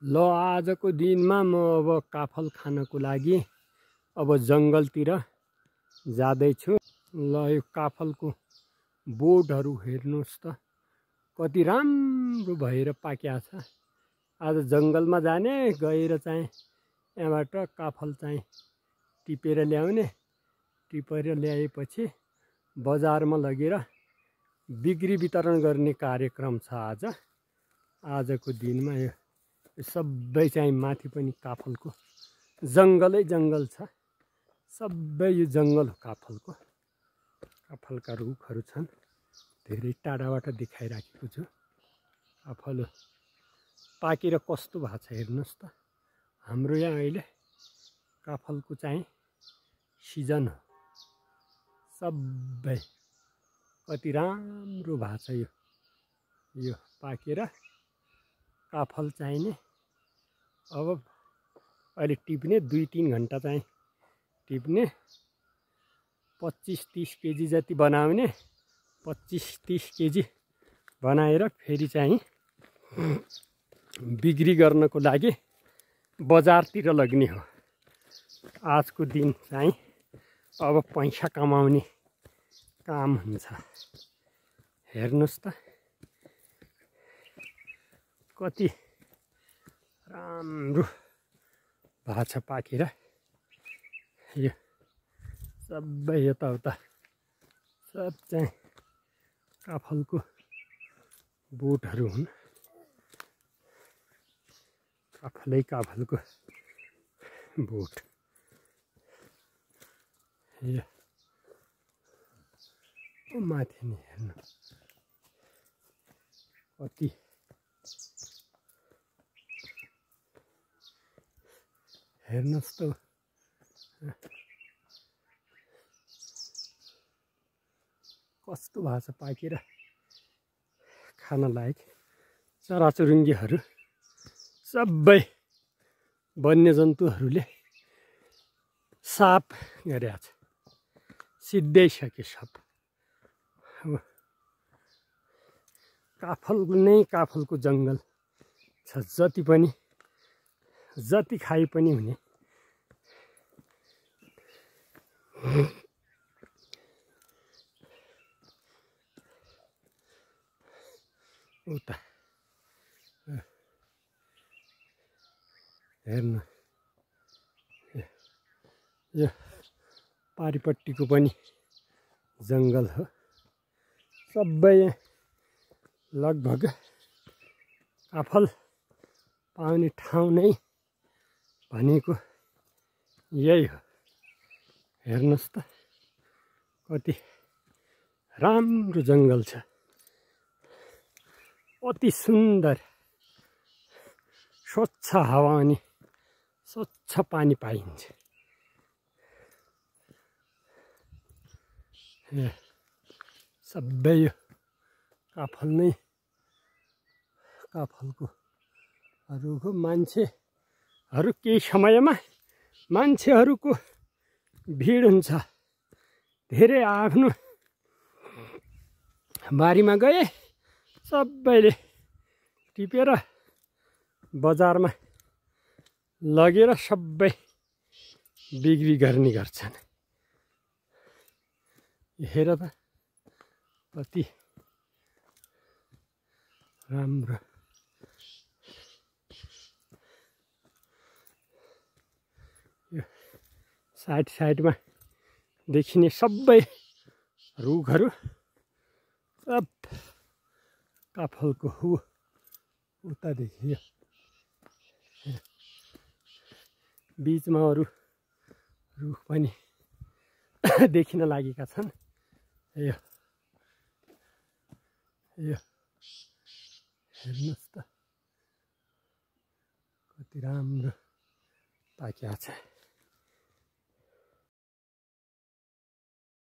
ल आजको दिनमा म अब काफल खानको लागि अब जङ्गलतिर जाँदैछु। ल यो काफलको बोटहरू हेर्नुहोस् त कति राम्रो भएर पाकेको छ। आज जङ्गलमा जाने गएर चाहिँ यहाँबाट काफल चाहिँ टिपेर ल्याउने। टिपेर ल्याएपछि बजारमा लगेर बिक्री वितरण गर्ने कार्यक्रम छ आजको दिनमा। यो सबै चाहिँ माथि पनि काफलको जङ्गलै जङ्गल छ। सबै यो जङ्गल हो काफलको। काफलका रुखहरू छन्। धेरै टाढाबाट देखाइराखेको छु। काफल पाकेर कस्तो भएको छ हेर्नुहोस् त। हाम्रो यहाँ अहिले काफलको चाहिँ सिजन हो। सबै कति राम्रो भएको छ यो पाकेर काफल चाहिने। अब अहिले टिप्ने 2-3 घन्टा चाहिँ टिप्ने। 25-30 केजी जति बनाउने। 25-30 केजी बनाएर फेरि चाहिँ बिक्री गर्नको लागि बजारतिर लग्ने हो। आजको दिन चाहिँ अब पैसा कमाउने काम हुन्छ। हेर्नुहोस् त कति राम्रो भएको छ पाकेर। यो सबै यताउता सब चाहिँ काफलको बोटहरू हुन्। काफलको बोट। यो माथि नि हेर्नु कति हेर्नुहोस् त कस्तो भएको छ पाकेर खान लायक। चराचुरुङ्गीहरू सबै वन्यजन्तुहरूले साफ गरेको छ। सिद्ध्याइसके सब। काफल नै काफलको जङ्गल छ। जति खाए पनि हुने। उता हेर्नु यो पारिपट्टिको पनि जङ्गल हो। सबै लगभग काफल पाउने ठाउँ नै भनेको यही हो। हेर्नुहोस् त कति राम्रो जङ्गल छ। अति सुन्दर स्वच्छ हावा अनि स्वच्छ पानी पाइन्छ। सबै यो काफल नै काफलको रुख। मान्छेहरू केही समयमा मान्छेहरूको भिड हुन्छ। धेरै आफ्नो बारीमा गए सबैले टिपेर बजारमा लगेर सबै बिक्री गर्ने गर्छन्। हेर त कति राम्रो। यो साइडमा देखिने सबै रुखहरू सब काफलको हो। उतादेखि बिचमा अरू रुख पनि देखिन लागेका छन्। यो हेर्नुहोस् त कति राम्रो पाकेको छ।